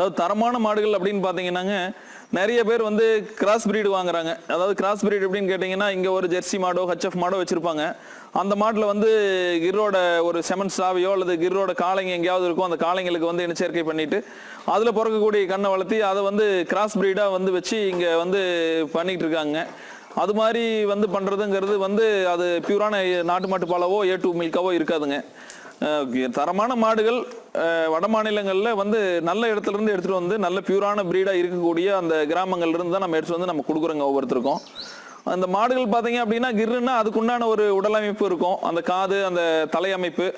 அதாவது தரமான மாடுகள் அப்படின்னு பார்த்தீங்கன்னாங்க நிறைய பேர் வந்து கிராஸ் பிரீடு வாங்குறாங்க. அதாவது கிராஸ் பிரீடு எப்படின்னு கேட்டிங்கன்னா இங்கே ஒரு ஜெர்சி மாடோ ஹச்எஃப் மாடோ வச்சுருப்பாங்க. அந்த மாட்டில் வந்து கிர்ரோட ஒரு செமன் சாவியோ அல்லது கிர்ரோட காளைங்க எங்கேயாவது இருக்கும். அந்த காளைங்களுக்கு வந்து இனச்சேர்க்கை பண்ணிட்டு அதில் பிறக்கக்கூடிய கண்ணை வளர்த்தி அதை வந்து கிராஸ் பிரீடாக வந்து வச்சு இங்கே வந்து பண்ணிகிட்டு இருக்காங்க. அது மாதிரி வந்து பண்ணுறதுங்கிறது வந்து அது பியூரான நாட்டு மாட்டு பாலாவோ A2 மில்காவோ இருக்காதுங்க. தரமான மாடுகள் வட மாநிலங்களில் வந்து நல்ல இடத்துல இருந்து எடுத்துகிட்டு வந்து நல்ல பியூரான பிரீடாக இருக்கக்கூடிய அந்த கிராமங்கள்ல இருந்து தான் நம்ம எடுத்துகிட்டு வந்து நம்ம கொடுக்குறோங்க ஒவ்வொருத்தருக்கும். அந்த மாடுகள் பார்த்தீங்க அப்படின்னா கிர்ருன்னா அதுக்குண்டான ஒரு உடலமைப்பு இருக்கும். அந்த காது அந்த தலையமைப்பு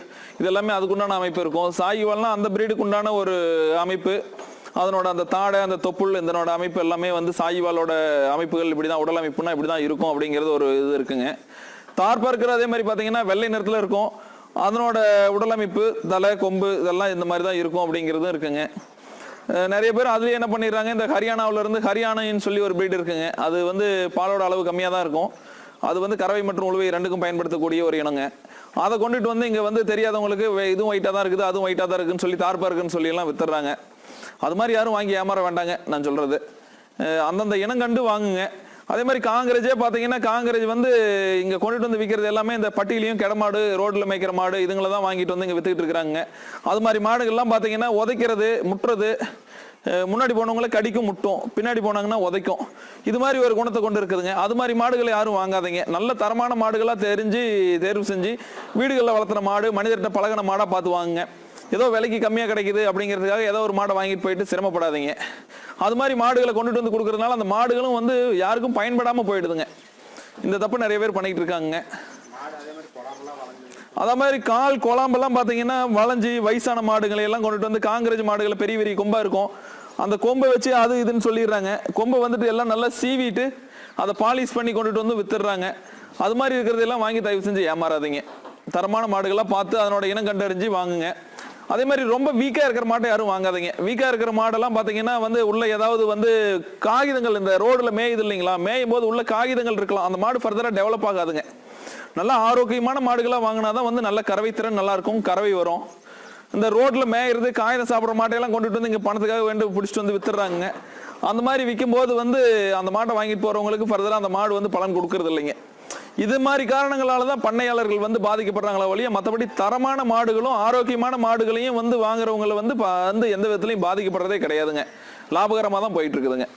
இதெல்லாமே அதுக்குண்டான அமைப்பு இருக்கும். சாயிவால்னா அந்த பிரீடுக்கு உண்டான ஒரு அமைப்பு, அதனோட அந்த தாடை அந்த தொப்புள் இதனோட அமைப்பு எல்லாமே வந்து சாயிவாலோட அமைப்புகள் இப்படி தான், உடல் அமைப்புனா இப்படி தான் இருக்கும் அப்படிங்கிறது ஒரு இது இருக்குங்க. தார்பார்க்கர் அதே மாதிரி பார்த்தீங்கன்னா வெள்ளை நிறத்தில் இருக்கும். அதனோட உடலமைப்பு தலை கொம்பு இதெல்லாம் இந்த மாதிரி தான் இருக்கும் அப்படிங்கிறதும் இருக்குங்க. நிறைய பேர் அதுலேயே என்ன பண்ணிடுறாங்க, இந்த ஹரியானாவிலேருந்து ஹரியானான்னு சொல்லி ஒரு பிரீடு இருக்குங்க. அது வந்து பாலோட அளவு கம்மியாக தான் இருக்கும். அது வந்து கறவை மற்றும் உழுவை ரெண்டுக்கும் பயன்படுத்தக்கூடிய ஒரு இனங்க. அதை கொண்டுட்டு வந்து இங்கே வந்து தெரியாதவங்களுக்கு இதுவும் ஒயிட்டாக தான் இருக்குது அதுவும் ஒயிட்டாக தான் இருக்குன்னு சொல்லி தார்பார்க்குன்னு சொல்லி எல்லாம் வித்துடுறாங்க. அது மாதிரி யாரும் வாங்கி ஏமாற வேண்டாங்க நான் சொல்கிறது. அந்தந்த இனம் கண்டு வாங்குங்க. அதே மாதிரி காங்கிரஜே பார்த்தீங்கன்னா காங்கிரஜ் வந்து இங்கே கொண்டுட்டு வந்து விற்கிறது எல்லாமே இந்த பட்டியலையும் கிடமாடு ரோட்டில் மேய்க்கிற மாடு இதுங்களை தான் வாங்கிட்டு வந்து இங்கே விற்றுக்கிட்டு இருக்கிறாங்க. அது மாதிரி மாடுகள்லாம் பார்த்தீங்கன்னா உதைக்கிறது முட்டுறது, முன்னாடி போனவங்கள கடிக்கும் முட்டும், பின்னாடி போனாங்கன்னா உதைக்கும், இது மாதிரி ஒரு குணத்தை கொண்டு இருக்குதுங்க. அது மாதிரி மாடுகளை யாரும் வாங்காதீங்க. நல்ல தரமான மாடுகளாக தேர்வு செஞ்சு வீடுகளில் வளர்த்துற மாடு மனிதர்கிட்ட பழகின மாடாக பார்த்து வாங்குங்க. ஏதோ விலைக்கு கம்மியாக கிடைக்குது அப்படிங்கிறதுக்காக ஏதோ ஒரு மாடை வாங்கிட்டு போயிட்டு சிரமப்படாதீங்க. அது மாதிரி மாடுகளை கொண்டுட்டு வந்து கொடுக்கறதுனால அந்த மாடுகளும் வந்து யாருக்கும் பயன்படாமல் போயிடுதுங்க. இந்த தப்பு நிறைய பேர் பண்ணிட்டு இருக்காங்க. அதே மாதிரி கால் குழாம்பெல்லாம் பார்த்தீங்கன்னா வளைஞ்சி வயசான மாடுகளை எல்லாம் கொண்டுட்டு வந்து காங்கிரஸ் மாடுகளை பெரிய பெரிய கொம்பா இருக்கும். அந்த கொம்பை வச்சு அது இதுன்னு சொல்லிடுறாங்க. கொம்பை வந்துட்டு எல்லாம் நல்லா சீவிட்டு அதை பாலிஷ் பண்ணி கொண்டுட்டு வந்து வித்துடுறாங்க. அது மாதிரி இருக்கிறதெல்லாம் வாங்கி தயவு செஞ்சு ஏமாறாதீங்க. தரமான மாடுகளாக பார்த்து அதனோட இனம் கண்டறிஞ்சு வாங்குங்க. அதே மாதிரி ரொம்ப வீக்காக இருக்கிற மாட்டை யாரும் வாங்காதீங்க. வீக்காக இருக்கிற மாடெல்லாம் பார்த்தீங்கன்னா வந்து உள்ள ஏதாவது வந்து காகிதங்கள் இந்த ரோடில் மேயுது இல்லைங்களா, மேயும் போது உள்ள காகிதங்கள் இருக்கலாம். அந்த மாடு ஃபர்தராக டெவலப் ஆகாதுங்க. நல்லா ஆரோக்கியமான மாடுகளாக வாங்கினா தான் வந்து நல்ல கறவை திறன் நல்லா இருக்கும், கறவை வரும். இந்த ரோட்டில் மேயிறது காகிதம் சாப்பிட்ற மாட்டையெல்லாம் கொண்டுட்டு வந்து இங்கே பணத்துக்காக பிடிச்சிட்டு வந்து வித்துடுறாங்க. அந்த மாதிரி விற்கும் போது வந்து அந்த மாட்டை வாங்கிட்டு போகிறவங்களுக்கு ஃபர்தராக அந்த மாடு வந்து பலன் கொடுக்கறது இல்லைங்க. இது மாதிரி காரணங்களால தான் பண்ணையாளர்கள் வந்து பாதிக்கப்படுறாங்களா ஒழிய மற்றபடி தரமான மாடுகளும் ஆரோக்கியமான மாடுகளையும் வந்து வாங்குறவங்களை வந்து எந்த விதத்துலையும் பாதிக்கப்படுறதே கிடையாதுங்க. லாபகரமாக தான் போயிட்டு இருக்குதுங்க.